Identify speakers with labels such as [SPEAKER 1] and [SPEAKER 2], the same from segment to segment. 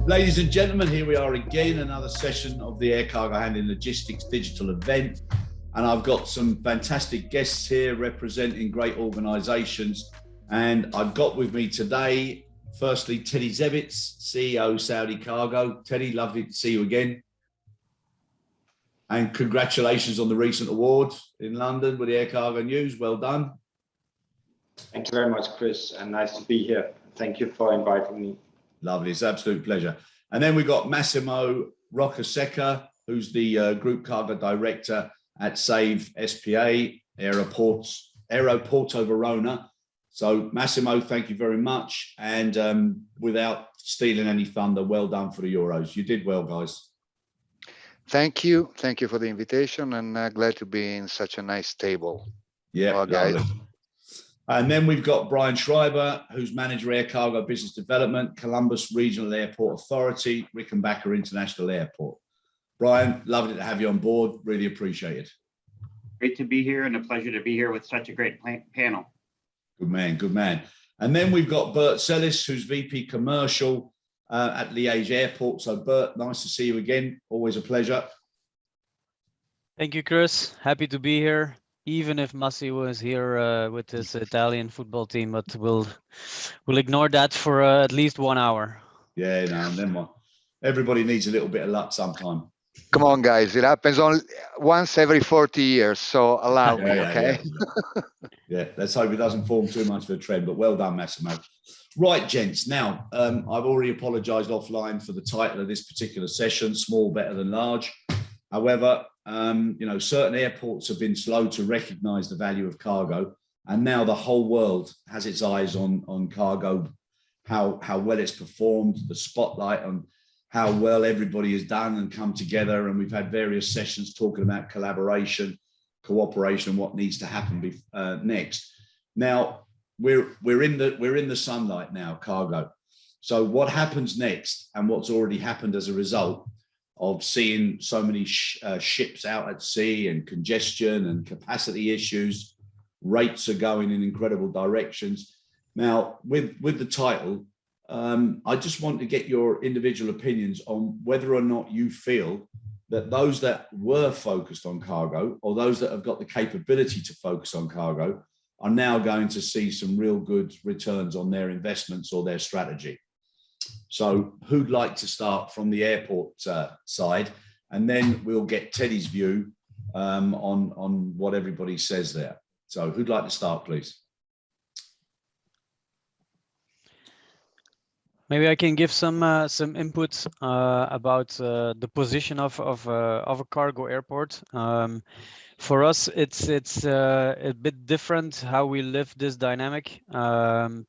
[SPEAKER 1] Ladies and gentlemen, here we are again, another session of the Air Cargo Handling Logistics digital event. And I've got some fantastic guests here representing great organizations. And I've got with me today, firstly, Teddy Zebitz, CEO, Saudi Cargo. Teddy, lovely to see you again. And congratulations on the recent award in London with the Air Cargo News. Well done.
[SPEAKER 2] Thank you very much, Chris, and nice to be here. Thank you for inviting me. Lovely,
[SPEAKER 1] it's an absolute pleasure. And then we've got Massimo Roccasecca, who's the Group Cargo Director at S.p.A, Aeroporto Verona. So Massimo, thank you very much. And without stealing any thunder, well done for the Euros. You did well, guys.
[SPEAKER 3] Thank you. Thank you for the invitation, and glad to be in such a nice table.
[SPEAKER 1] Yeah,
[SPEAKER 3] well, guys.
[SPEAKER 1] And then we've got Bryan Schreiber, who's Manager Air Cargo Business Development, Columbus Regional Airport Authority, Rickenbacker International Airport. Bryan, lovely to have you on board. Really appreciate it.
[SPEAKER 4] Great to be here and a pleasure to be here with such a great panel.
[SPEAKER 1] Good man, good man. And then we've got Bert Selis, who's VP Commercial at Liege Airport. So Bert, nice to see you again. Always a pleasure.
[SPEAKER 5] Thank you, Chris. Happy to be here. Even if Massimo is here with his Italian football team, but we'll ignore that for at least 1 hour.
[SPEAKER 1] Yeah, no, never mind. Everybody needs a little bit of luck sometime.
[SPEAKER 3] Come on, guys. It happens only once every 40 years, so allow me, okay?
[SPEAKER 1] Yeah, let's hope it doesn't form too much of a trend, but well done, Massimo. Right, gents. Now, I've already apologized offline for the title of this particular session, Small Better Than Large. However, certain airports have been slow to recognize the value of cargo, and now the whole world has its eyes on cargo, how well it's performed, the spotlight on how well everybody has done and come together. And we've had various sessions talking about collaboration, cooperation, what needs to happen next. Now we're in the sunlight now, cargo. So what happens next, and what's already happened as a result of seeing so many ships out at sea, and congestion and capacity issues, rates are going in incredible directions. Now, with the title, I just want to get your individual opinions on whether or not you feel that those that were focused on cargo, or those that have got the capability to focus on cargo, are now going to see some real good returns on their investments or their strategy. So who'd like to start from the airport side, and then we'll get Teddy's view on what everybody says there. So who'd like to start, please?
[SPEAKER 5] Maybe I can give some input about the position of a cargo airport. For us, it's a bit different how we live this dynamic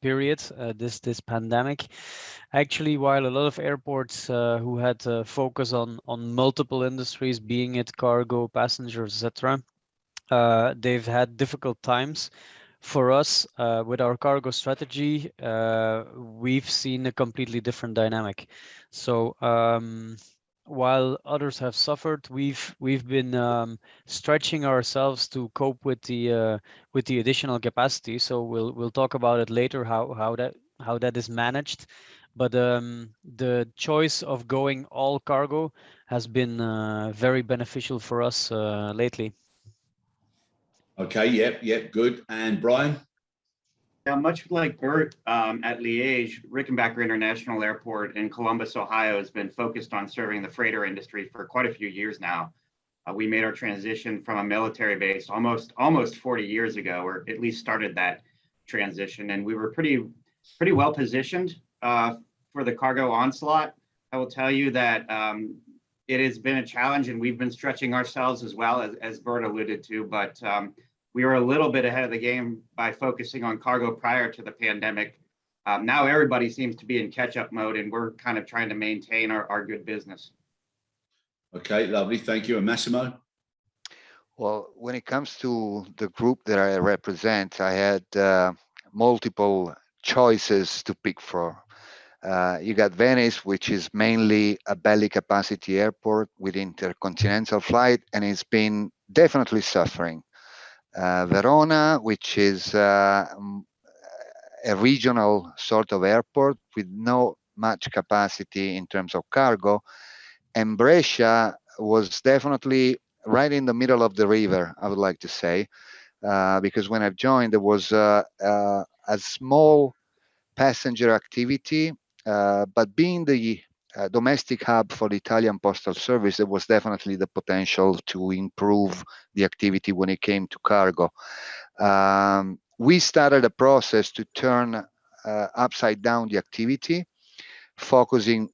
[SPEAKER 5] period, this pandemic. Actually, while a lot of airports who had to focus on multiple industries, being it cargo, passengers, etc., they've had difficult times. For us, with our cargo strategy, we've seen a completely different dynamic. So while others have suffered, we've been stretching ourselves to cope with the additional capacity. So we'll talk about it later, how that is managed. But the choice of going all cargo has been very beneficial for us lately.
[SPEAKER 1] Okay, yep, good. And Bryan?
[SPEAKER 4] Yeah, much like Bert at Liege, Rickenbacker International Airport in Columbus, Ohio has been focused on serving the freighter industry for quite a few years now. We made our transition from a military base almost 40 years ago, or at least started that transition, and we were pretty well positioned for the cargo onslaught. I will tell you that it has been a challenge, and we've been stretching ourselves as well, as Bert alluded to, but we were a little bit ahead of the game by focusing on cargo prior to the pandemic. Now everybody seems to be in catch-up mode, and we're kind of trying to maintain our good business.
[SPEAKER 1] Okay, lovely, thank you. And Massimo?
[SPEAKER 3] Well, when it comes to the group that I represent, I had multiple choices to pick for. You got Venice, which is mainly a belly capacity airport with intercontinental flight, and it's been definitely suffering. Verona, which is a regional sort of airport with no much capacity in terms of cargo. And Brescia was definitely right in the middle of the river, I would like to say, because when I joined, there was a small passenger activity, but being the domestic hub for the Italian Postal Service, there was definitely the potential to improve the activity when it came to cargo. We started a process to turn upside down the activity, focusing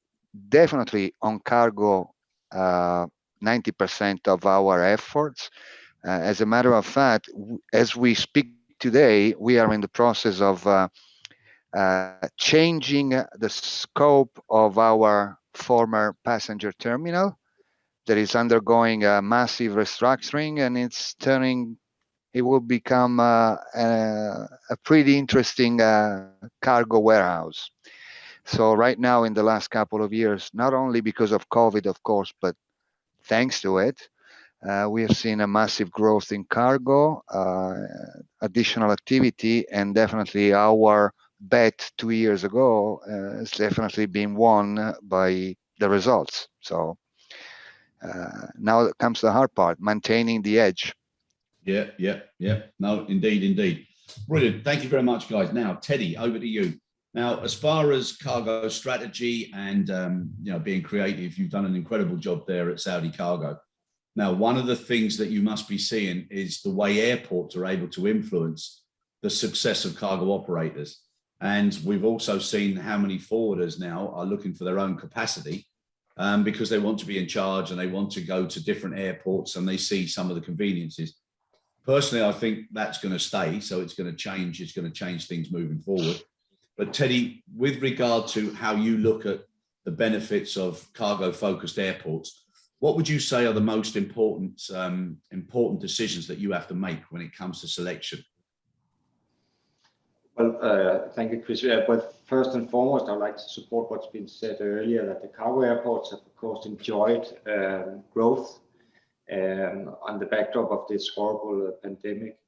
[SPEAKER 3] definitely on cargo 90% of our efforts. As a matter of fact, as we speak today, we are in the process of changing the scope of our former passenger terminal that is undergoing a massive restructuring, and it will become a pretty interesting cargo warehouse. So right now, in the last couple of years, not only because of COVID, of course, but thanks to it, we have seen a massive growth in cargo, additional activity, and definitely our bet 2 years ago has definitely been won by the results. So now comes the hard part, maintaining the edge.
[SPEAKER 1] Yeah. No, indeed. Brilliant. Thank you very much, guys. Now, Teddy, over to you. Now, as far as cargo strategy and being creative, you've done an incredible job there at Saudi Cargo. Now, one of the things that you must be seeing is the way airports are able to influence the success of cargo operators. And we've also seen how many forwarders now are looking for their own capacity because they want to be in charge and they want to go to different airports and they see some of the conveniences. Personally, I think that's going to stay. So it's going to change. It's going to change things moving forward. But Teddy, with regard to how you look at the benefits of cargo-focused airports, what would you say are the most important decisions that you have to make when it comes to selection?
[SPEAKER 2] Well, thank you, Chris. But first and foremost, I'd like to support what's been said earlier, that the cargo airports have, of course, enjoyed growth on the backdrop of this horrible pandemic.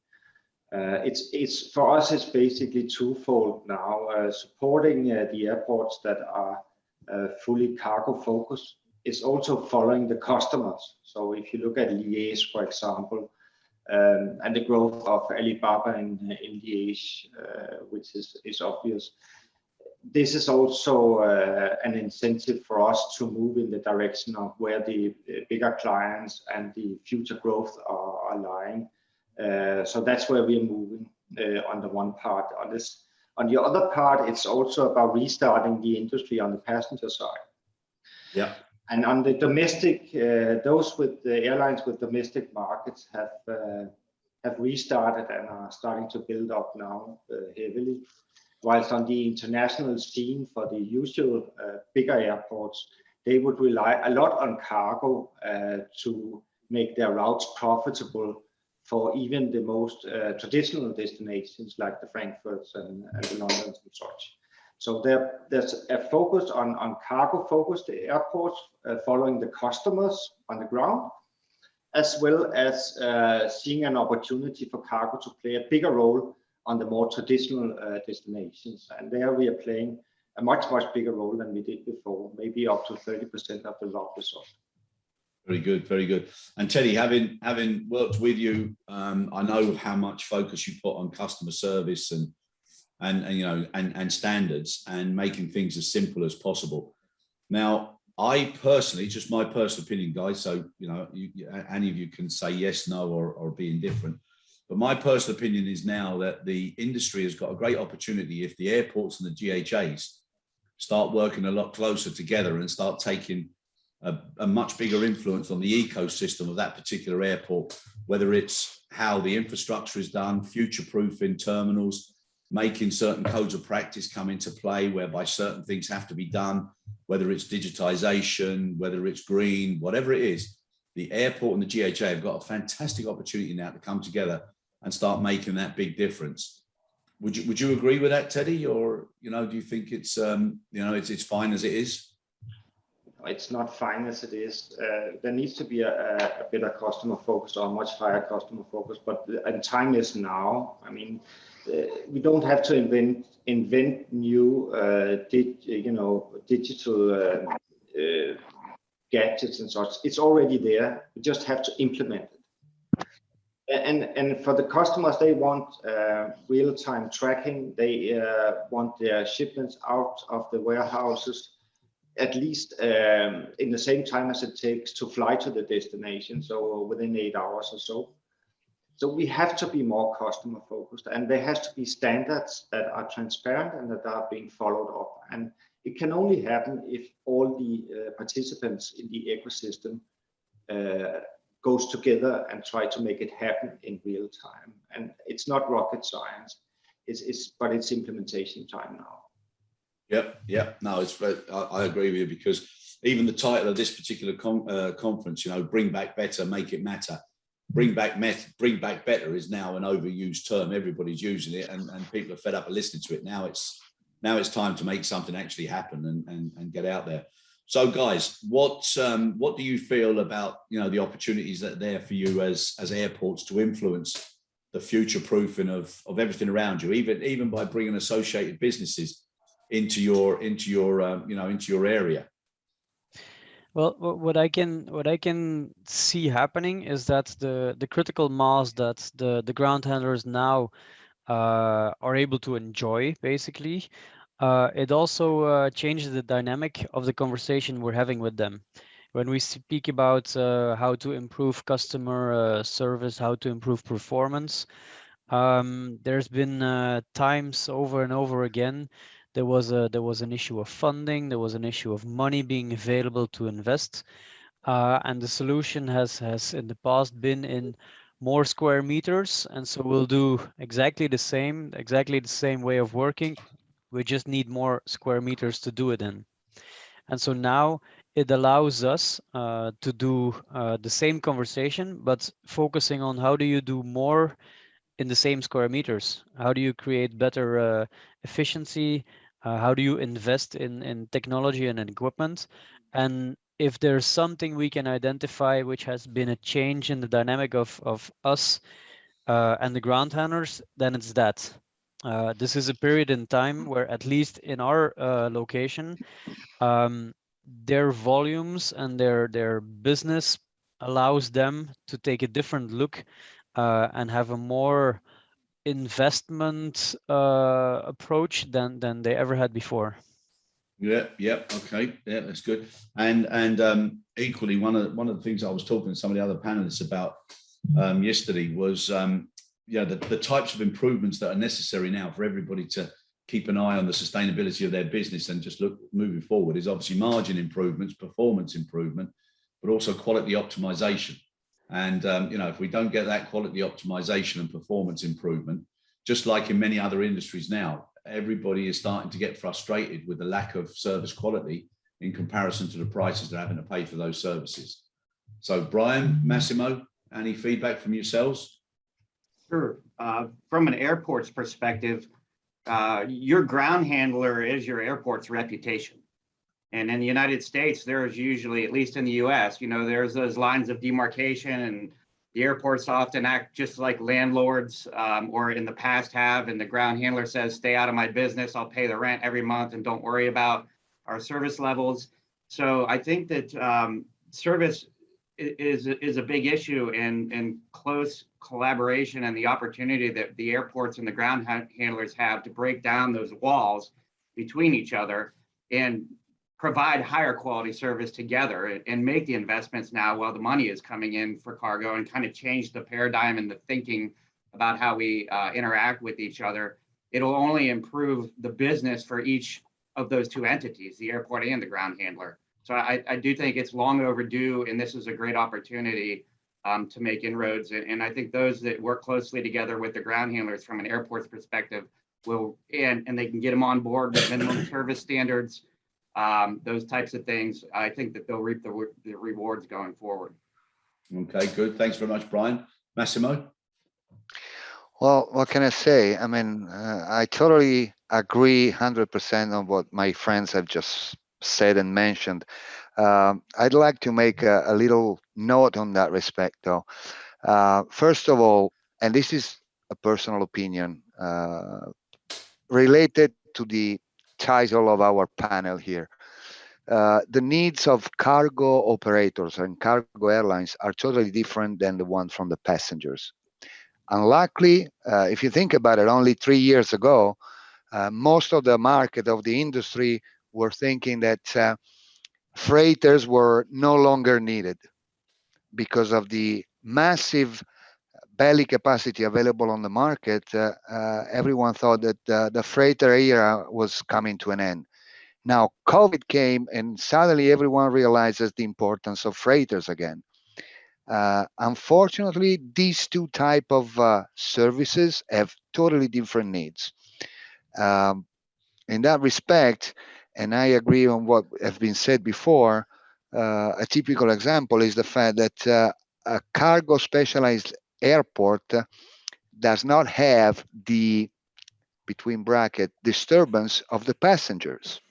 [SPEAKER 2] It's for us, it's basically twofold now, supporting the airports that are fully cargo focused. It's also following the customers. So if you look at Liege, for example, and the growth of Alibaba in Liege, which is obvious, this is also an incentive for us to move in the direction of where the bigger clients and the future growth are lying. So that's where we're moving on the one part. On the other part, it's also about restarting the industry on the passenger side.
[SPEAKER 1] Yeah.
[SPEAKER 2] And on the domestic, those with the airlines with domestic markets have restarted and are starting to build up now heavily. Whilst on the international scene for the usual bigger airports, they would rely a lot on cargo to make their routes profitable for even the most traditional destinations like the Frankfurts and the Londons and such. So there's a focus on cargo-focused airports following the customers on the ground, as well as seeing an opportunity for cargo to play a bigger role on the more traditional destinations. And there we are playing a much bigger role than we did before, maybe up to 30% of the lot result.
[SPEAKER 1] Very good. And Teddy, having worked with you, I know how much focus you put on customer service and standards and making things as simple as possible. Now, I personally, just my personal opinion, guys, so any of you can say yes, no, or be indifferent. But my personal opinion is now that the industry has got a great opportunity if the airports and the GHAs start working a lot closer together and start taking a much bigger influence on the ecosystem of that particular airport, whether it's how the infrastructure is done, future-proofing terminals, making certain codes of practice come into play whereby certain things have to be done, whether it's digitization, whether it's green, whatever it is, the airport and the GHA have got a fantastic opportunity now to come together and start making that big difference. Would you agree with that, Teddy? Or, do you think it's, it's fine as it is?
[SPEAKER 2] It's not fine as it is. There needs to be a better customer focus or much higher customer focus, but and time is now. I mean, we don't have to invent new digital gadgets and such. It's already there. We just have to implement it. And for the customers, they want real-time tracking. They want their shipments out of the warehouses at least in the same time as it takes to fly to the destination, so within 8 hours or so. So we have to be more customer focused, and there has to be standards that are transparent and that are being followed up. And it can only happen if all the participants in the ecosystem goes together and try to make it happen in real time. And it's not rocket science, but it's implementation time now.
[SPEAKER 1] Yep. No, I agree with you, because even the title of this particular conference, bring back better, make it matter. Bring back better is now an overused term. Everybody's using it, and people are fed up of listening to it. Now it's time to make something actually happen and get out there. So, guys, what do you feel about the opportunities that are there for you as airports to influence the future proofing of everything around you, even by bringing associated businesses into your area?
[SPEAKER 5] Well, what I can see happening is that the critical mass that the ground handlers now are able to enjoy, basically, it also changes the dynamic of the conversation we're having with them. When we speak about how to improve customer service, how to improve performance, there's been times over and over again. There was an issue of funding. There was an issue of money being available to invest, and the solution has in the past been in more square meters, and so we'll do exactly the same way of working. We just need more square meters to do it in. And so now it allows us to do the same conversation, but focusing on how do you do more in the same square meters? How do you create better efficiency? How do you invest in technology and in equipment? And if there's something we can identify which has been a change in the dynamic of us and the ground handlers, then it's that. This is a period in time where, at least in our location, their volumes and their business allows them to take a different look and have a more investment approach than they ever had before.
[SPEAKER 1] Yeah. Okay. Yeah, that's good. And equally, one of the things I was talking to some of the other panelists about yesterday was the types of improvements that are necessary now for everybody to keep an eye on the sustainability of their business and just look moving forward is obviously margin improvements, performance improvement, but also quality optimization. And if we don't get that quality optimization and performance improvement, just like in many other industries now, everybody is starting to get frustrated with the lack of service quality in comparison to the prices they're having to pay for those services. So, Bryan, Massimo, any feedback from yourselves?
[SPEAKER 4] Sure. From an airport's perspective, your ground handler is your airport's reputation. And in the United States, there's usually, at least in the US, there's those lines of demarcation, and the airports often act just like landlords, or in the past have, and the ground handler says, stay out of my business, I'll pay the rent every month and don't worry about our service levels. So I think that service is a big issue, and close collaboration and the opportunity that the airports and the ground handlers have to break down those walls between each other and provide higher quality service together and make the investments now while the money is coming in for cargo, and kind of change the paradigm and the thinking about how we interact with each other. It'll only improve the business for each of those two entities, the airport and the ground handler. So I do think it's long overdue, and this is a great opportunity to make inroads. And I think those that work closely together with the ground handlers from an airport's perspective will, and they can get them on board with minimum service standards, those types of things. I think that they'll reap the rewards going forward.
[SPEAKER 1] Okay, good. Thanks very much, Bryan. Massimo?
[SPEAKER 3] Well, what can I say? I mean, I totally agree 100% on what my friends have just said and mentioned. I'd like to make a little note on that respect, though. First of all, and this is a personal opinion, related to the title of our panel here. The needs of cargo operators and cargo airlines are totally different than the one from the passengers. Unlikely, if you think about it, only 3 years ago, most of the market of the industry were thinking that freighters were no longer needed because of the massive belly capacity available on the market. Everyone thought that the freighter era was coming to an end. Now, COVID came and suddenly everyone realizes the importance of freighters again. Unfortunately, these two type of services have totally different needs. In that respect, and I agree on what has been said before, a typical example is the fact that a cargo specialized airport does not have the, between bracket, disturbance of the passengers.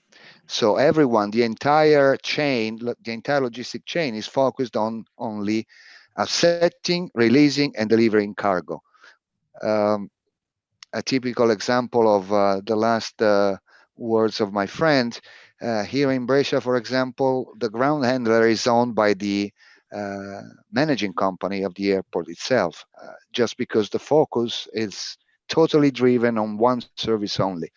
[SPEAKER 3] So everyone, the entire chain, the entire logistic chain is focused on only accepting, releasing, and delivering cargo. A typical example of the last words of my friend, here in Brescia, for example, the ground handler is owned by the managing company of the airport itself, just because the focus is totally driven on one service only.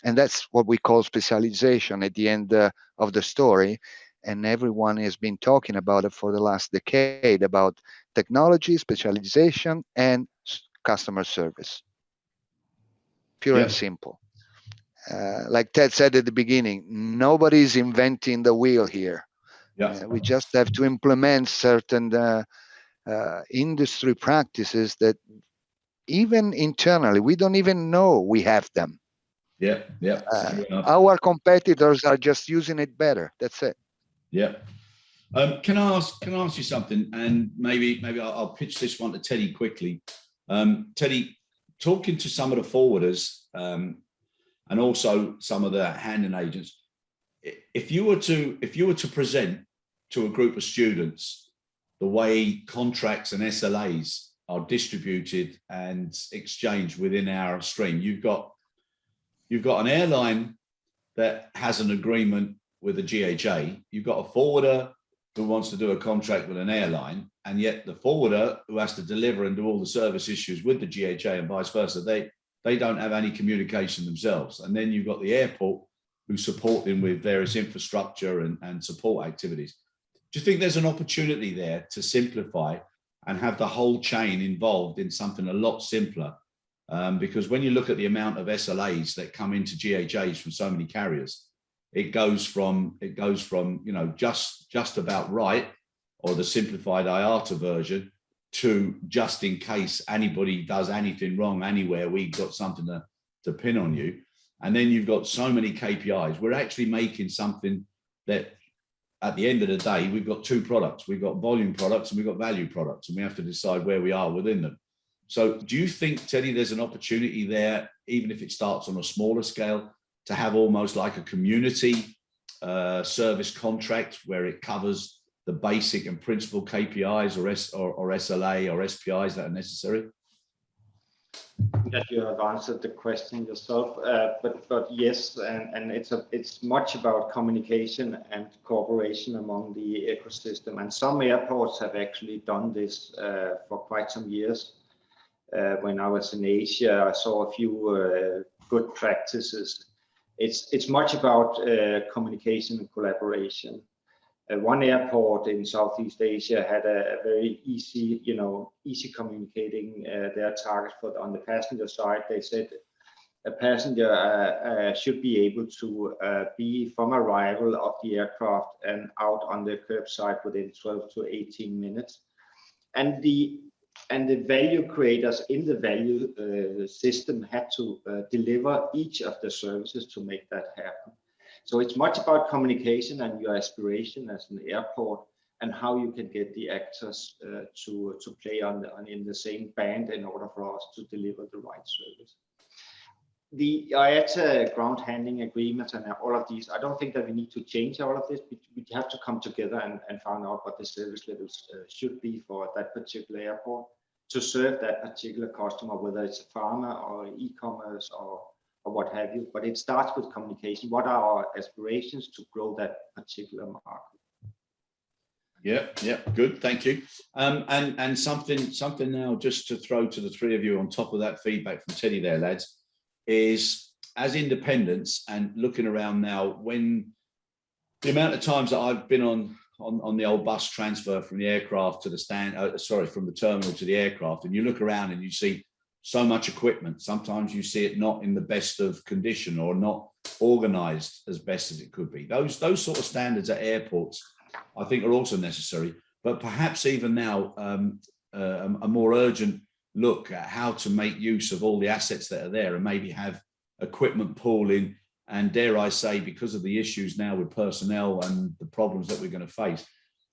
[SPEAKER 3] And that's what we call specialization at the end of the story. And everyone has been talking about it for the last decade, about technology, specialization, and customer service. Pure and simple. Like Ted said at the beginning, nobody's inventing the wheel here. We just have to implement certain industry practices that even internally, we don't even know we have them. Our competitors are just using it better. That's it.
[SPEAKER 1] Can I ask you something? And maybe I'll pitch this one to Teddy quickly. Teddy, talking to some of the forwarders and also some of the handling agents, if you were to present to a group of students the way contracts and SLAs are distributed and exchanged within our stream, you've got an airline that has an agreement with a GHA. You've got a forwarder who wants to do a contract with an airline, and yet the forwarder who has to deliver and do all the service issues with the GHA and vice versa, they don't have any communication themselves. And then you've got the airport who support them with various infrastructure and support activities. Do you think there's an opportunity there to simplify and have the whole chain involved in something a lot simpler? Because when you look at the amount of SLAs that come into GHAs from so many carriers, it goes from just about right, or the simplified IATA version, to just in case anybody does anything wrong anywhere, we've got something to pin on you. And then you've got so many KPIs. We're actually making something that at the end of the day, we've got two products. We've got volume products and we've got value products, and we have to decide where we are within them. So do you think, Teddy, there's an opportunity there, even if it starts on a smaller scale, to have almost like a community service contract where it covers the basic and principal KPIs or SLA or S.p.A that are necessary?
[SPEAKER 2] That you have answered the question yourself, but yes, and it's much about communication and cooperation among the ecosystem, and some airports have actually done this for quite some years. When I was in Asia, I saw a few good practices. It's much about communication and collaboration. One airport in Southeast Asia had a very easy communicating their targets on the passenger side. They said a passenger should be able to be from arrival of the aircraft and out on the curbside within 12 to 18 minutes. And the value creators in the value system had to deliver each of the services to make that happen. So it's much about communication and your aspiration as an airport, and how you can get the actors to play in the same band in order for us to deliver the right service. The IATA ground handling agreements and all of these, I don't think that we need to change all of this. We have to come together and find out what the service levels should be for that particular airport. to serve that particular customer, whether it's a farmer or e-commerce or what have you. But it starts with communication. What are our aspirations to grow that particular market?
[SPEAKER 1] Yeah, good, thank you. And something now just to throw to the three of you on top of that feedback from Teddy there, lads, is as independents and looking around now, when the amount of times that I've been on the old bus transfer from the aircraft to the from the terminal to the aircraft, and you look around and you see so much equipment. Sometimes you see it not in the best of condition or not organized as best as it could be. Those sort of standards at airports, I think, are also necessary, but perhaps even now a more urgent look at how to make use of all the assets that are there and maybe have equipment pooling. And dare I say, because of the issues now with personnel and the problems that we're going to face,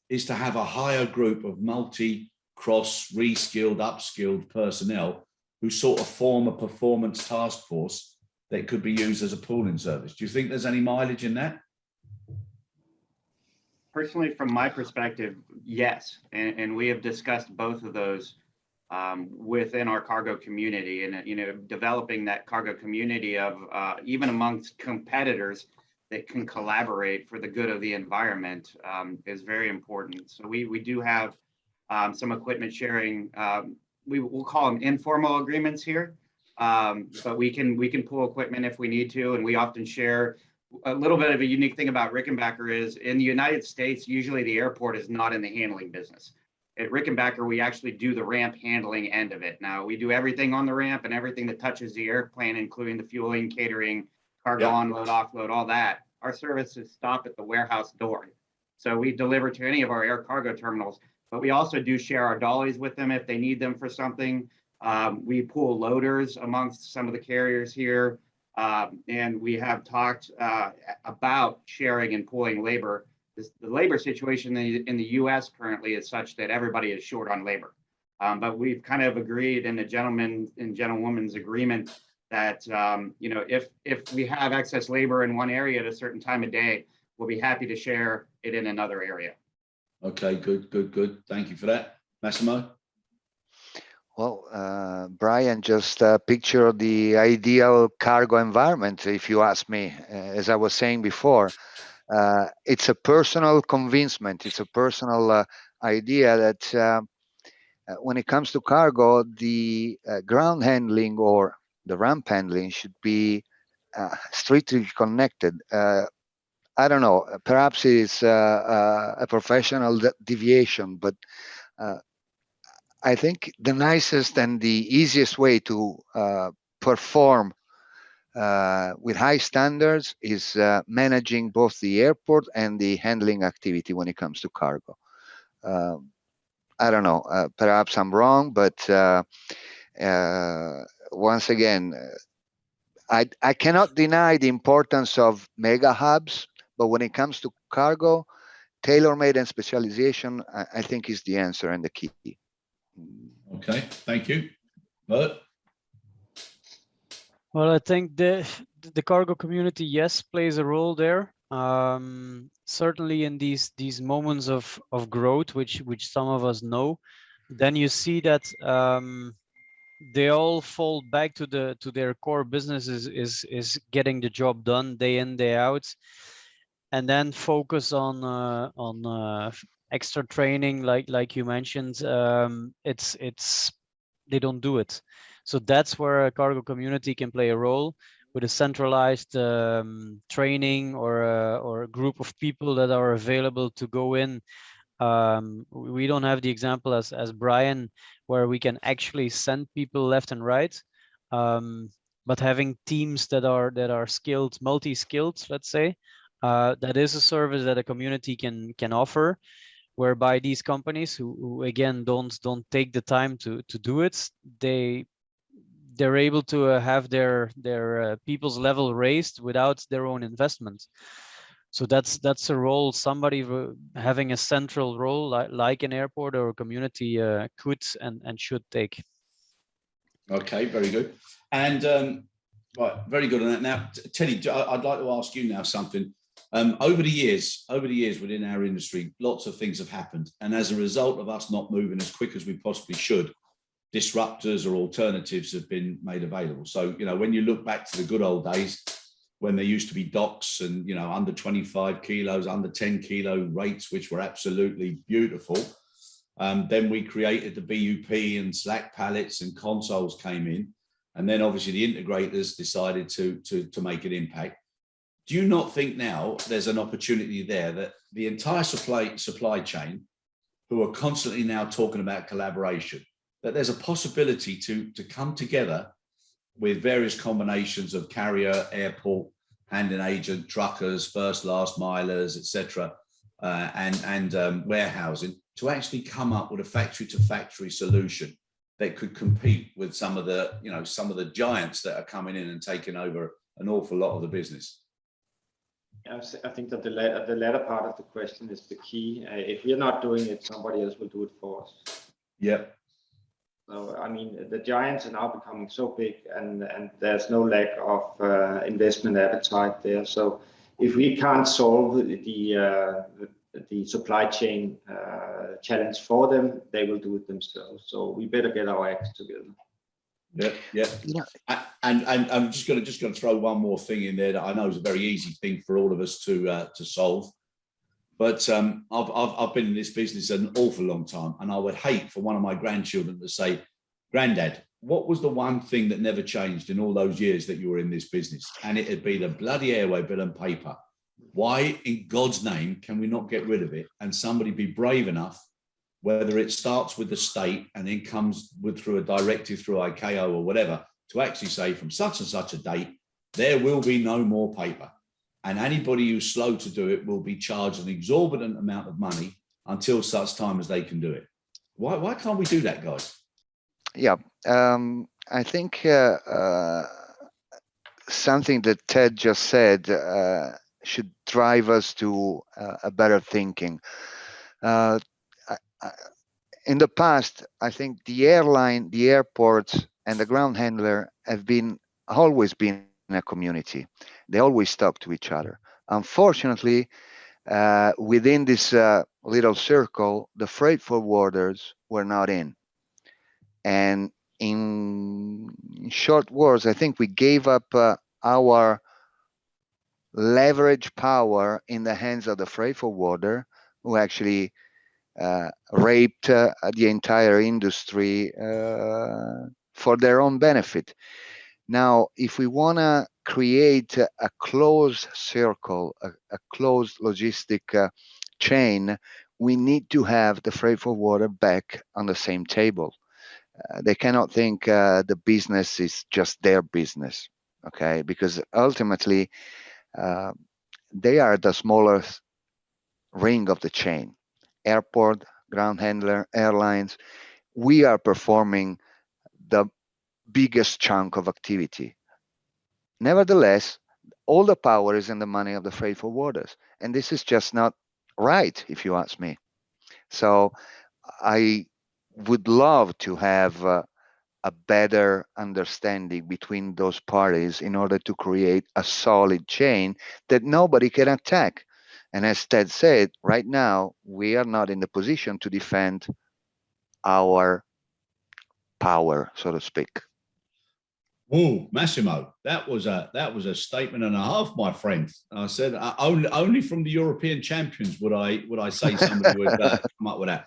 [SPEAKER 1] is to have a higher group of multi-cross, reskilled, upskilled personnel who sort of form a performance task force that could be used as a pooling service. Do you think there's any mileage in that?
[SPEAKER 4] Personally, from my perspective, yes. And we have discussed both of those within our cargo community, and developing that cargo community of even amongst competitors that can collaborate for the good of the environment is very important. So we do have some equipment sharing. We'll call them informal agreements here, but we can pool equipment if we need to, and we often share. A little bit of a unique thing about Rickenbacker is in the United States, usually the airport is not in the handling business. At Rickenbacker, we actually do the ramp handling end of it. Now, we do everything on the ramp and everything that touches the airplane, including the fueling, catering, cargo onload, offload, all that. Our services stop at the warehouse door. So we deliver to any of our air cargo terminals, but we also do share our dollies with them if they need them for something. We pool loaders amongst some of the carriers here. And we have talked about sharing and pooling labor. The labor situation in the U.S. currently is such that everybody is short on labor. But we've kind of agreed in a gentleman and gentlewoman's agreement that if we have excess labor in one area at a certain time of day, we'll be happy to share it in another area.
[SPEAKER 1] Okay, good. Thank you for that. Massimo?
[SPEAKER 3] Well, Bryan just pictured the ideal cargo environment, if you ask me. As I was saying before, it's a personal convincement. It's a personal idea that when it comes to cargo, the ground handling or the ramp handling should be strictly connected. I don't know, perhaps it's a professional deviation, but I think the nicest and the easiest way to perform with high standards is managing both the airport and the handling activity when it comes to cargo. I don't know, perhaps I'm wrong, but once again, I cannot deny the importance of mega hubs, but when it comes to cargo, tailor-made and specialization, I think is the answer and the key.
[SPEAKER 1] Okay, thank you. Bert?
[SPEAKER 5] Well, I think the cargo community, yes, plays a role there. Certainly in these moments of growth, which some of us know, then you see that they all fall back to their core business is getting the job done day in, day out, and then focus on extra training, like you mentioned. It's they don't do it. So that's where a cargo community can play a role with a centralized training or a group of people that are available to go in. We don't have the example as Bryan, where we can actually send people left and right, but having teams that are skilled, multi-skilled, let's say, that is a service that a community can offer, whereby these companies who again don't take the time to do it, they're able to have their people's level raised without their own investment. So that's a role somebody having a central role like an airport or a community could and should take.
[SPEAKER 1] Okay, very good. And right, very good on that. Now, Teddy, I'd like to ask you now something. Over the years within our industry, lots of things have happened, and as a result of us not moving as quick as we possibly should, disruptors or alternatives have been made available. So, when you look back to the good old days, when there used to be docks and, under 25 kilos, under 10 kilo rates, which were absolutely beautiful. Then we created the BUP and slack pallets and consoles came in. And then obviously the integrators decided to make an impact. Do you not think now there's an opportunity there that the entire supply chain, who are constantly now talking about collaboration, that there's a possibility to come together with various combinations of carrier, airport, handling agent, truckers, first, last milers, etc., and warehousing, to actually come up with a factory-to-factory solution that could compete with some of the giants that are coming in and taking over an awful lot of the business?
[SPEAKER 2] I think that the latter part of the question is the key. If we're not doing it, somebody else will do it for us.
[SPEAKER 1] Yep.
[SPEAKER 2] So, I mean, the giants are now becoming so big, and there's no lack of investment appetite there. So, if we can't solve the supply chain challenge for them, they will do it themselves. So, we better get our acts together.
[SPEAKER 1] Yeah. And I'm just going to throw one more thing in there that I know is a very easy thing for all of us to solve. But I've been in this business an awful long time, and I would hate for one of my grandchildren to say, "Granddad, what was the one thing that never changed in all those years that you were in this business?" And it'd be the bloody airway bill and paper. Why, in God's name, can we not get rid of it? And somebody be brave enough, whether it starts with the state and then comes through a directive through ICAO or whatever, to actually say from such and such a date, there will be no more paper. And anybody who's slow to do it will be charged an exorbitant amount of money until such time as they can do it. Why can't we do that, guys?
[SPEAKER 3] Yeah, I think something that Ted just said should drive us to a better thinking. In the past, I think the airline, the airports, and the ground handler have always been a community. They always talk to each other. Unfortunately, within this little circle, the freight forwarders were not in. And in short words, I think we gave up our leverage power in the hands of the freight forwarder, who actually raped the entire industry for their own benefit. Now, if we want to create a closed circle, a closed logistic chain, we need to have the freight forwarder back on the same table. They cannot think the business is just their business, okay? Because ultimately, they are the smallest ring of the chain. Airport, ground handler, airlines, we are performing the biggest chunk of activity. Nevertheless, all the power is in the money of the freight forwarders. And this is just not right, if you ask me. So I would love to have a better understanding between those parties in order to create a solid chain that nobody can attack. And as Ted said, right now, we are not in the position to defend our power, so to speak.
[SPEAKER 1] Oh, Massimo, that was a statement and a half, my friend. I said only from the European champions would I say somebody would come up with that.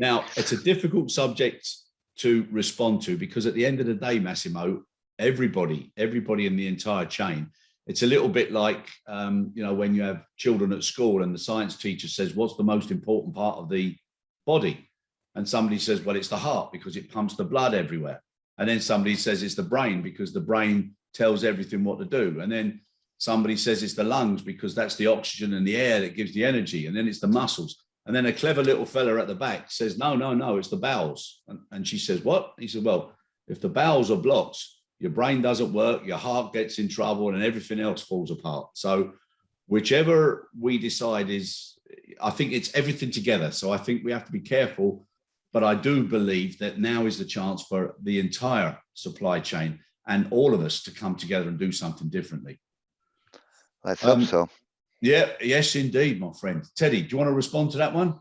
[SPEAKER 1] Now, it's a difficult subject to respond to, because at the end of the day, Massimo, everybody in the entire chain, it's a little bit like when you have children at school and the science teacher says, "What's the most important part of the body?" And somebody says, "Well, it's the heart because it pumps the blood everywhere." And then somebody says it's the brain because the brain tells everything what to do. And then somebody says it's the lungs because that's the oxygen and the air that gives the energy. And then it's the muscles. And then a clever little fella at the back says, no, it's the bowels. And she says, "What?" He said, "Well, if the bowels are blocked, your brain doesn't work, your heart gets in trouble, and everything else falls apart." So whichever we decide I think it's everything together. So I think we have to be careful. But I do believe that now is the chance for the entire supply chain and all of us to come together and do something differently.
[SPEAKER 3] Let's hope so.
[SPEAKER 1] Yeah, yes, indeed, my friend. Teddy, do you want to respond to that one?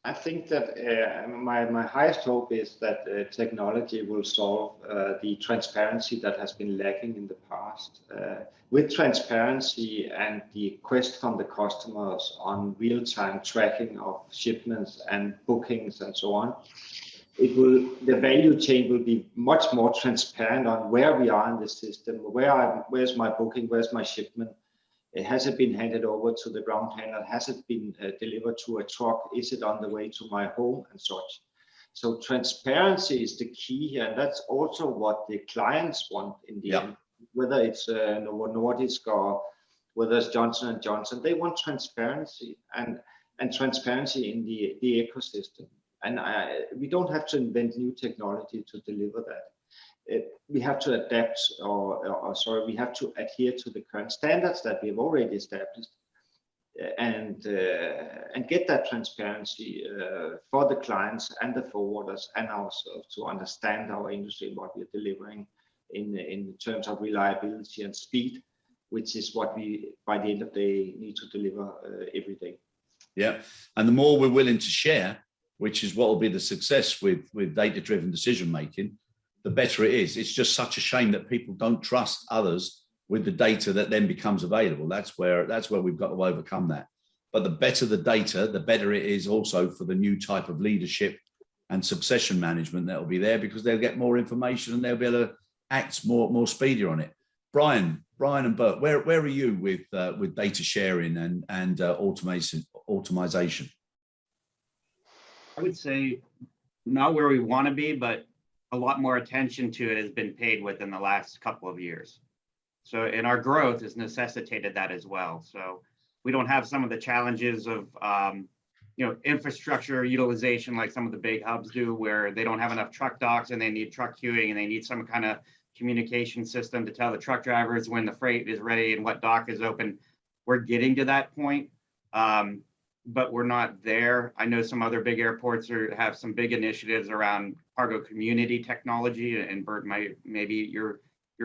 [SPEAKER 2] I think that my highest hope is that technology will solve the transparency that has been lacking in the past. With transparency and the quest from the customers on real-time tracking of shipments and bookings and so on, the value chain will be much more transparent on where we are in the system, where's my booking, where's my shipment. Has it been handed over to the ground handler? Has it been delivered to a truck? Is it on the way to my home and such? So transparency is the key here, and that's also what the clients want in the end. Whether it's Novo Nordisk or whether it's Johnson & Johnson, they want transparency and transparency in the ecosystem. And we don't have to invent new technology to deliver that. We have to adapt, we have to adhere to the current standards that we have already established, and get that transparency for the clients and the forwarders and ourselves to understand our industry and what we are delivering in terms of reliability and speed, which is what we, by the end of the day, need to deliver every day.
[SPEAKER 1] Yeah, and the more we're willing to share, which is what will be the success with data-driven decision making, the better it is. It's just such a shame that people don't trust others with the data that then becomes available. That's where we've got to overcome that. But the better the data, the better it is also for the new type of leadership and succession management that will be there, because they'll get more information and they'll be able to act more speedier on it. Bryan and Bert, where are you with data sharing and automation?
[SPEAKER 4] I would say not where we want to be, but a lot more attention to it has been paid within the last couple of years. So, and our growth has necessitated that as well. So we don't have some of the challenges of, infrastructure utilization like some of the big hubs do, where they don't have enough truck docks and they need truck queuing and they need some kind of communication system to tell the truck drivers when the freight is ready and what dock is open. We're getting to that point. But we're not there. I know some other big airports have some big initiatives around cargo community technology, and Bert, maybe you're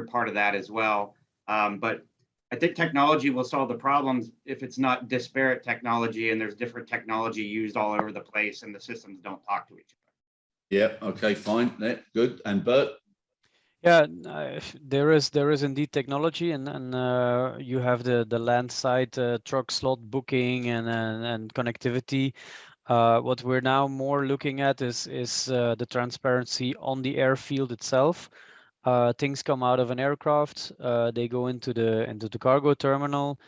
[SPEAKER 4] part of that as well. But I think technology will solve the problems if it's not disparate technology and there's different technology used all over the place and the systems don't talk to each other.
[SPEAKER 1] Yeah. Okay. Fine. Yeah, good. And Bert.
[SPEAKER 5] Yeah, there is indeed technology, and you have the land side truck slot booking and connectivity. What we're now more looking at is the transparency on the airfield itself. Things come out of an aircraft, they go into the cargo terminal,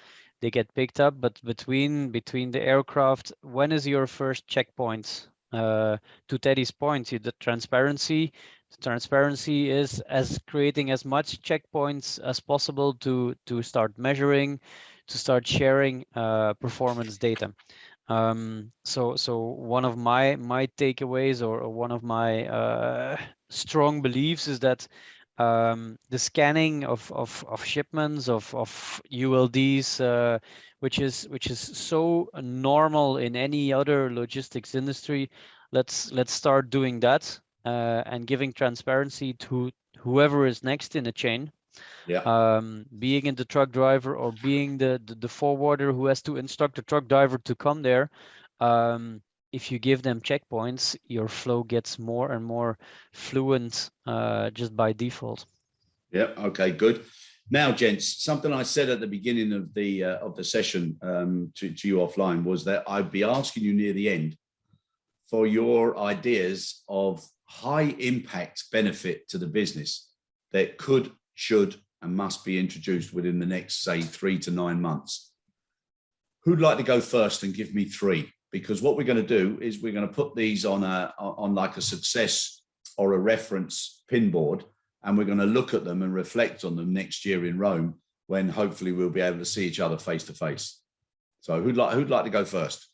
[SPEAKER 5] they get picked up, but between the aircraft, when is your first checkpoint? To Teddy's point, the transparency is as creating as much checkpoints as possible to start measuring, to start sharing performance data. So one of my takeaways or one of my strong beliefs is that the scanning of shipments of ULDs, which is so normal in any other logistics industry, let's start doing that and giving transparency to whoever is next in the chain.
[SPEAKER 1] Yeah.
[SPEAKER 5] Being in the truck driver or being the forwarder who has to instruct the truck driver to come there. If you give them checkpoints, your flow gets more and more fluent just by default.
[SPEAKER 1] Yeah. Okay. Good. Now, gents, something I said at the beginning of the session to you offline was that I'd be asking you near the end for your ideas of high impact benefit to the business that could, should, and must be introduced within the next, say, 3 to 9 months. Who'd like to go first and give me 3? Because what we're going to do is we're going to put these on like a success or a reference pinboard, and we're going to look at them and reflect on them next year in Rome, when hopefully we'll be able to see each other face to face. So who'd like to go first?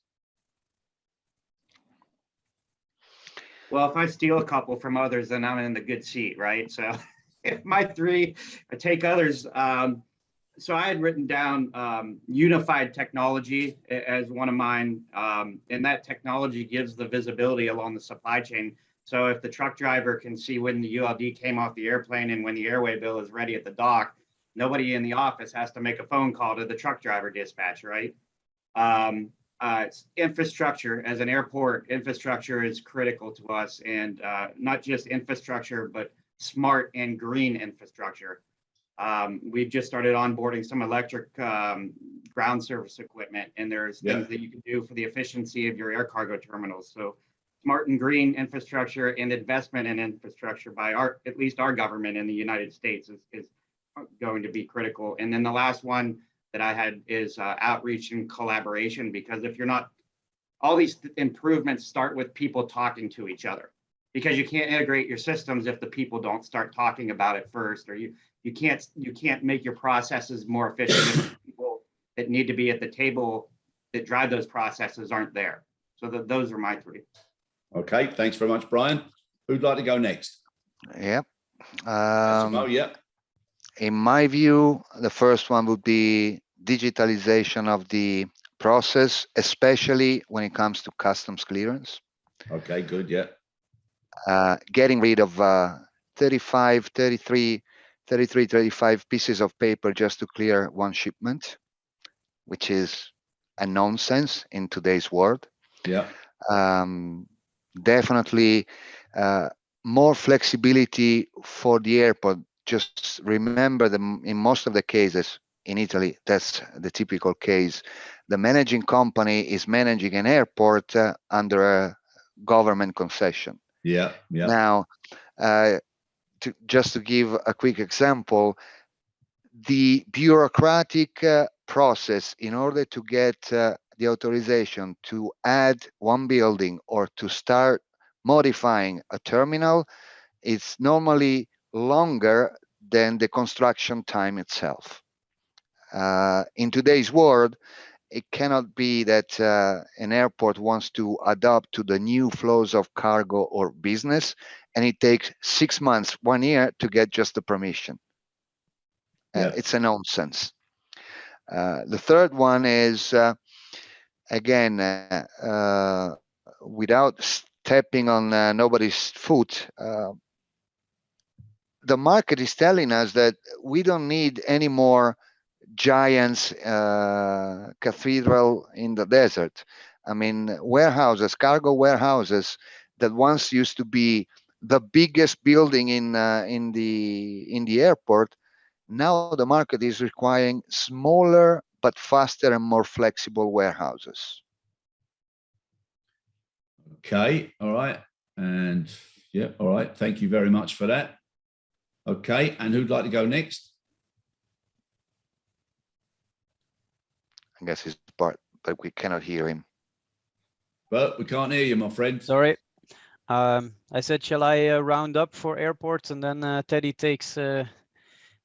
[SPEAKER 4] Well, if I steal a couple from others, then I'm in the good seat, right? So if my 3, I take others. So I had written down unified technology as one of mine, and that technology gives the visibility along the supply chain. So if the truck driver can see when the ULD came off the airplane and when the airway bill is ready at the dock, nobody in the office has to make a phone call to the truck driver dispatch, right? Infrastructure. As an airport, infrastructure is critical to us, and not just infrastructure, but smart and green infrastructure. We've just started onboarding some electric ground service equipment, and there's things that you can do for the efficiency of your air cargo terminals. So smart and green infrastructure and investment in infrastructure by at least our government in the United States is going to be critical. And then the last one that I had is outreach and collaboration, because if you're not, all these improvements start with people talking to each other, because you can't integrate your systems if the people don't start talking about it first, or you can't make your processes more efficient if the people that need to be at the table that drive those processes aren't there. So those are my three.
[SPEAKER 1] Okay, thanks very much, Bryan. Who'd like to go next?
[SPEAKER 3] Yep.
[SPEAKER 1] Massimo, yeah.
[SPEAKER 3] In my view, the first one would be digitalization of the process, especially when it comes to customs clearance.
[SPEAKER 1] Okay, good, yeah.
[SPEAKER 3] Getting rid of 35 pieces of paper just to clear one shipment, which is a nonsense in today's world.
[SPEAKER 1] Yeah.
[SPEAKER 3] Definitely more flexibility for the airport. Just remember that in most of the cases in Italy, that's the typical case. The managing company is managing an airport under a government concession.
[SPEAKER 1] Yeah, yeah.
[SPEAKER 3] Now, just to give a quick example, the bureaucratic process in order to get the authorization to add one building or to start modifying a terminal is normally longer than the construction time itself. In today's world, it cannot be that an airport wants to adapt to the new flows of cargo or business, and it takes 6 months, 1 year to get just the permission. It's a nonsense. The third one is, again, without stepping on nobody's foot, the market is telling us that we don't need any more giants cathedral in the desert. I mean, warehouses, cargo warehouses that once used to be the biggest building in the airport. Now the market is requiring smaller but faster and more flexible warehouses.
[SPEAKER 1] Okay, all right. And yeah, all right. Thank you very much for that. Okay, and who'd like to go next?
[SPEAKER 3] I guess it's Bert, but we cannot hear him.
[SPEAKER 1] Bert, we can't hear you, my friend.
[SPEAKER 5] Sorry. I said, shall I round up for airports, and then Teddy takes it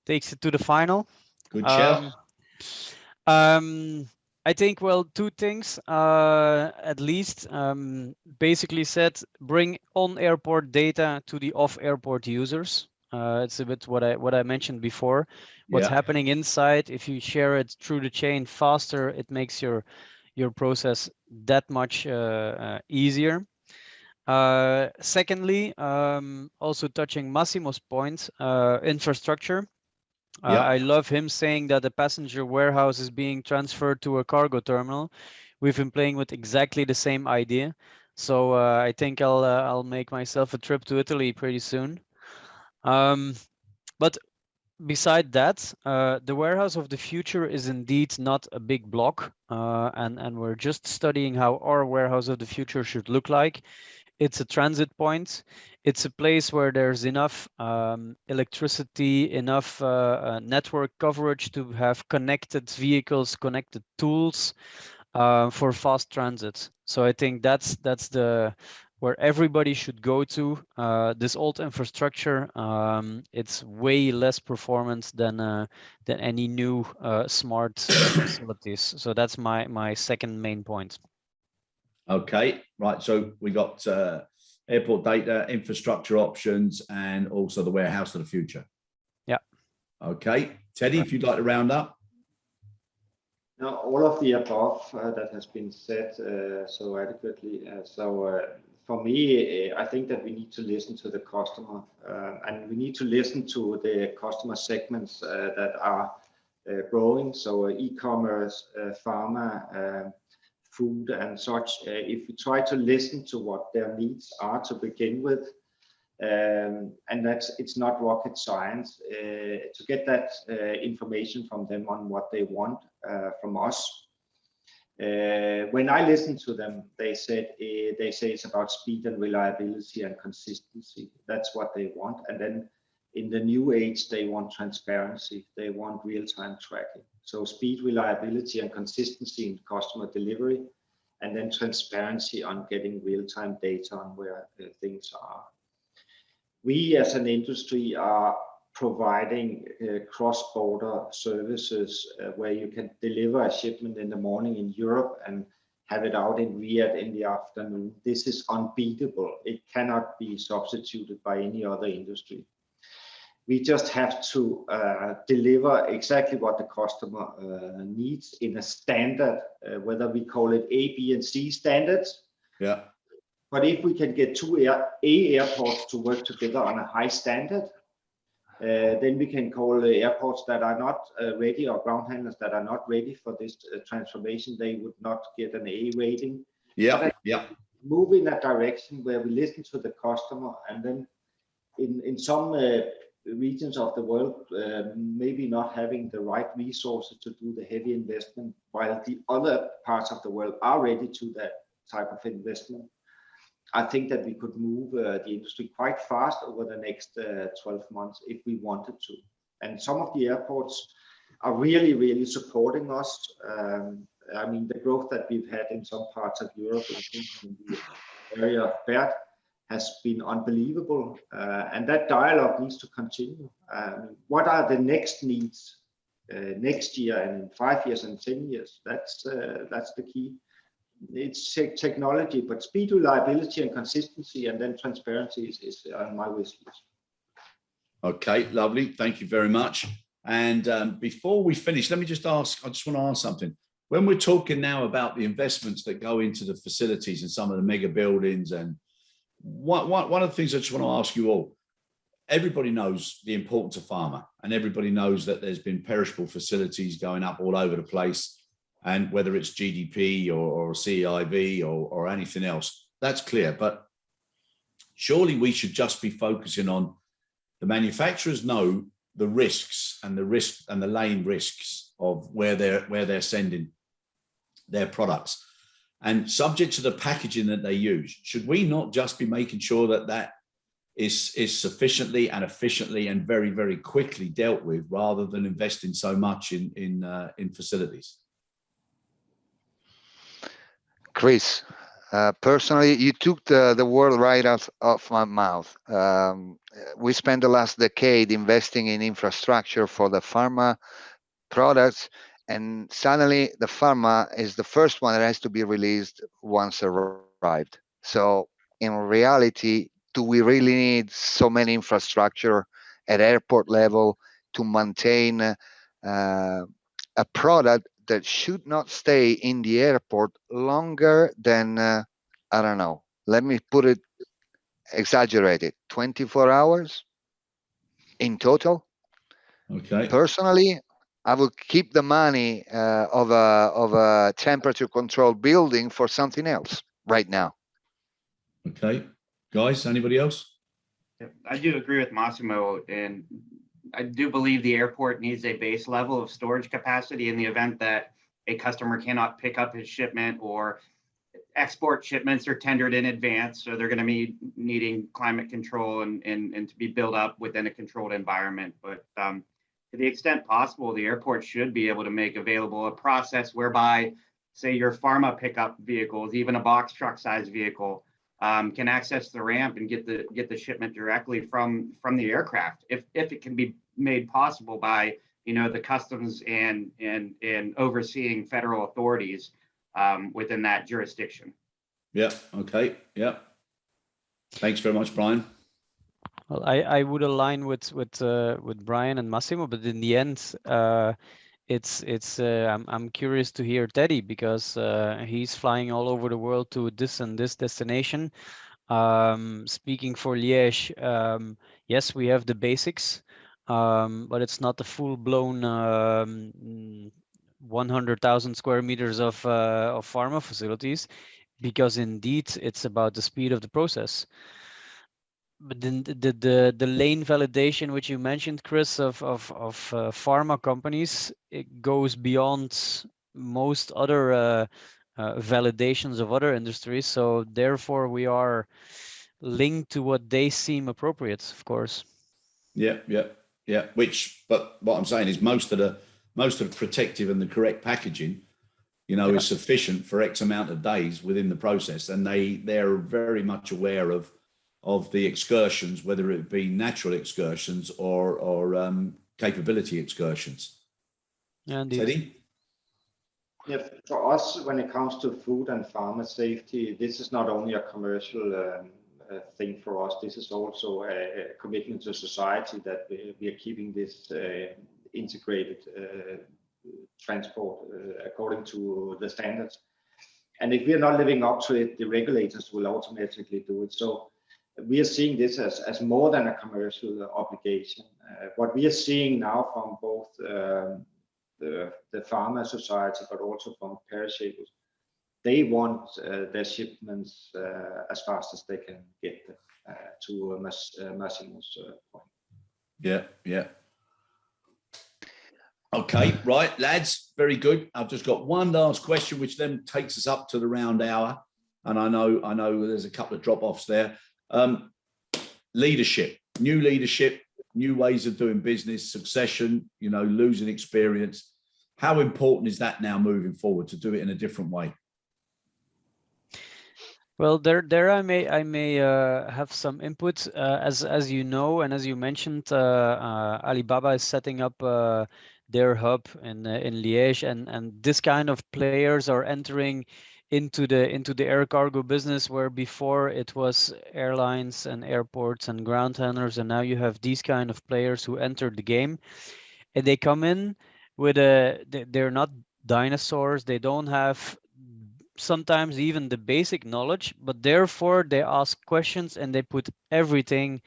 [SPEAKER 5] to the final?
[SPEAKER 1] Good shout.
[SPEAKER 5] I think, well, two things, at least. Basically said, bring on-airport data to the off-airport users. It's a bit what I mentioned before. What's happening inside, if you share it through the chain faster, it makes your process that much easier. Secondly, also touching Massimo's point, infrastructure. I love him saying that the passenger warehouse is being transferred to a cargo terminal. We've been playing with exactly the same idea. So I think I'll make myself a trip to Italy pretty soon. But beside that, the warehouse of the future is indeed not a big block. And we're just studying how our warehouse of the future should look like. It's a transit point. It's a place where there's enough electricity, enough network coverage to have connected vehicles, connected tools for fast transit. So I think that's where everybody should go to. This old infrastructure, it's way less performance than any new smart facilities. So that's my second main point.
[SPEAKER 1] Okay, right. So we got airport data, infrastructure options, and also the warehouse of the future. Yeah. Okay, Teddy, if you'd like to round up.
[SPEAKER 2] Now, all of the above that has been said so adequately. For me, I think that we need to listen to the customer, and we need to listen to the customer segments that are growing. So e-commerce, pharma, food and such, if we try to listen to what their needs are to begin with, and it's not rocket science to get that information from them on what they want from us. When I listen to them, they say it's about speed and reliability and consistency. That's what they want. And then in the new age, they want transparency. They want real-time tracking. So speed, reliability, and consistency in customer delivery, and then transparency on getting real-time data on where things are. We as an industry are providing cross-border services where you can deliver a shipment in the morning in Europe and have it out in Riyadh in the afternoon. This is unbeatable. It cannot be substituted by any other industry. We just have to deliver exactly what the customer needs in a standard, whether we call it A, B, and C standards.
[SPEAKER 1] Yeah.
[SPEAKER 2] But if we can get two airports to work together on a high standard, then we can call airports that are not ready, or ground handlers that are not ready for this transformation. They would not get an A rating.
[SPEAKER 1] Yeah, yeah.
[SPEAKER 2] Move in that direction where we listen to the customer, and then in some regions of the world, maybe not having the right resources to do the heavy investment, while the other parts of the world are ready to that type of investment. I think that we could move the industry quite fast over the next 12 months if we wanted to. And some of the airports are really, really supporting us. I mean, the growth that we've had in some parts of Europe, in the area of Bert, has been unbelievable. And that dialogue needs to continue. What are the next needs next year and in 5 years and 10 years? That's the key. It's technology, but speed, reliability, and consistency, and then transparency is on my wish list.
[SPEAKER 1] Okay, lovely. Thank you very much. And before we finish, let me just ask, I just want to ask something. When we're talking now about the investments that go into the facilities and some of the mega buildings, and one of the things I just want to ask you all, everybody knows the importance of pharma, and everybody knows that there's been perishable facilities going up all over the place. And whether it's GDP or CIV or anything else, that's clear. But surely we should just be focusing on the manufacturers know the risks and the lane risks of where they're sending their products. And subject to the packaging that they use, should we not just be making sure that that is sufficiently and efficiently and very, very quickly dealt with, rather than investing so much in facilities?
[SPEAKER 3] Chris, personally, you took the word right out of my mouth. We spent the last decade investing in infrastructure for the pharma products, and suddenly the pharma is the first one that has to be released once arrived. So in reality, do we really need so many infrastructure at airport level to maintain a product that should not stay in the airport longer than, I don't know, let me put it exaggerated, 24 hours in total?
[SPEAKER 1] Okay.
[SPEAKER 3] Personally, I would keep the money of a temperature controlled building for something else right now.
[SPEAKER 1] Okay. Guys, anybody else?
[SPEAKER 4] I do agree with Massimo, and I do believe the airport needs a base level of storage capacity in the event that a customer cannot pick up his shipment, or export shipments are tendered in advance. So they're going to be needing climate control and to be built up within a controlled environment. But to the extent possible, the airport should be able to make available a process whereby, say, your pharma pickup vehicles, even a box truck size vehicle, can access the ramp and get the shipment directly from the aircraft, if it can be made possible by the customs and overseeing federal authorities within that jurisdiction.
[SPEAKER 1] Yeah. Okay. Yeah. Thanks very much, Bryan.
[SPEAKER 5] Well, I would align with Bryan and Massimo, but in the end, I'm curious to hear Teddy, because he's flying all over the world to this and this destination. Speaking for Liege, yes, we have the basics, but it's not the full-blown 100,000 square meters of pharma facilities, because indeed it's about the speed of the process. But then the lane validation, which you mentioned, Chris, of pharma companies, it goes beyond most other validations of other industries. So therefore, we are linked to what they seem appropriate, of course.
[SPEAKER 1] Yeah. But what I'm saying is most of the protective and the correct packaging, is sufficient for X amount of days within the process, and they're very much aware of the excursions, whether it be natural excursions or capability excursions.
[SPEAKER 5] Yeah, indeed.
[SPEAKER 1] Teddy?
[SPEAKER 2] Yeah, for us, when it comes to food and pharma safety, this is not only a commercial thing for us. This is also a commitment to society that we are keeping this integrated transport according to the standards. And if we are not living up to it, the regulators will automatically do it. So we are seeing this as more than a commercial obligation. What we are seeing now from both the pharma society, but also from perishables, they want their shipments as fast as they can get them, to Massimo's point.
[SPEAKER 1] Yeah. Okay, right, lads, very good. I've just got one last question, which then takes us up to the round hour. And I know there's a couple of drop-offs there. Leadership, new ways of doing business, succession, losing experience. How important is that now moving forward to do it in a different way?
[SPEAKER 5] Well, there I may have some input. As you know, and as you mentioned, Alibaba is setting up their hub in Liege, and this kind of players are entering into the air cargo business, where before it was airlines and airports and ground handlers, and now you have these kind of players who entered the game, and they come in with they're not dinosaurs. They don't have sometimes even the basic knowledge, but therefore they ask questions and they put everything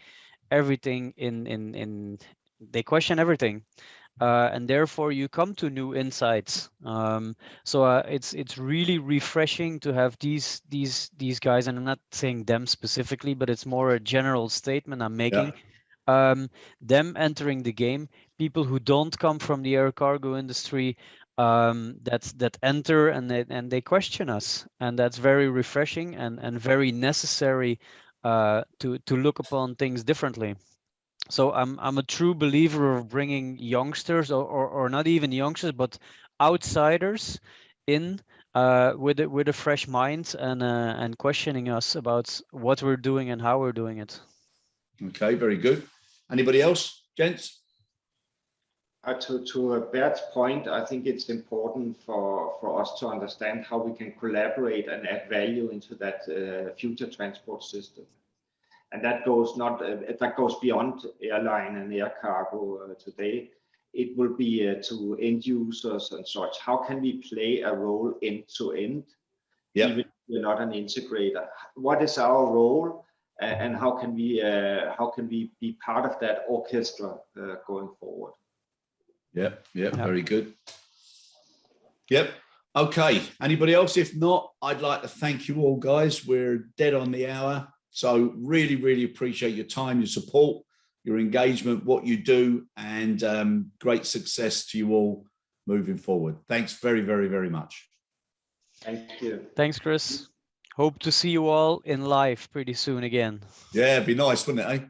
[SPEAKER 5] in they question everything. And therefore you come to new insights. So it's really refreshing to have these guys, and I'm not saying them specifically, but it's more a general statement I'm making. Them entering the game, people who don't come from the air cargo industry, that enter and they question us, and that's very refreshing and very necessary to look upon things differently. So I'm a true believer of bringing youngsters or not even youngsters, but outsiders in with a fresh mind and questioning us about what we're doing and how we're doing it.
[SPEAKER 1] Okay, very good. Anybody else, gents?
[SPEAKER 2] To Bert's point, I think it's important for us to understand how we can collaborate and add value into that future transport system. And that goes beyond airline and air cargo today. It will be to end users and such. How can we play a role end to end, even if we're not an integrator? What is our role, and how can we be part of that orchestra going forward?
[SPEAKER 1] Yeah, very good. Yep. Okay. Anybody else? If not, I'd like to thank you all, guys. We're dead on the hour. So really, really appreciate your time, your support, your engagement, what you do, and great success to you all moving forward. Thanks very, very, very much.
[SPEAKER 2] Thank you.
[SPEAKER 5] Thanks, Chris. Hope to see you all in live pretty soon again.
[SPEAKER 1] Yeah, it'd be nice, wouldn't it, eh?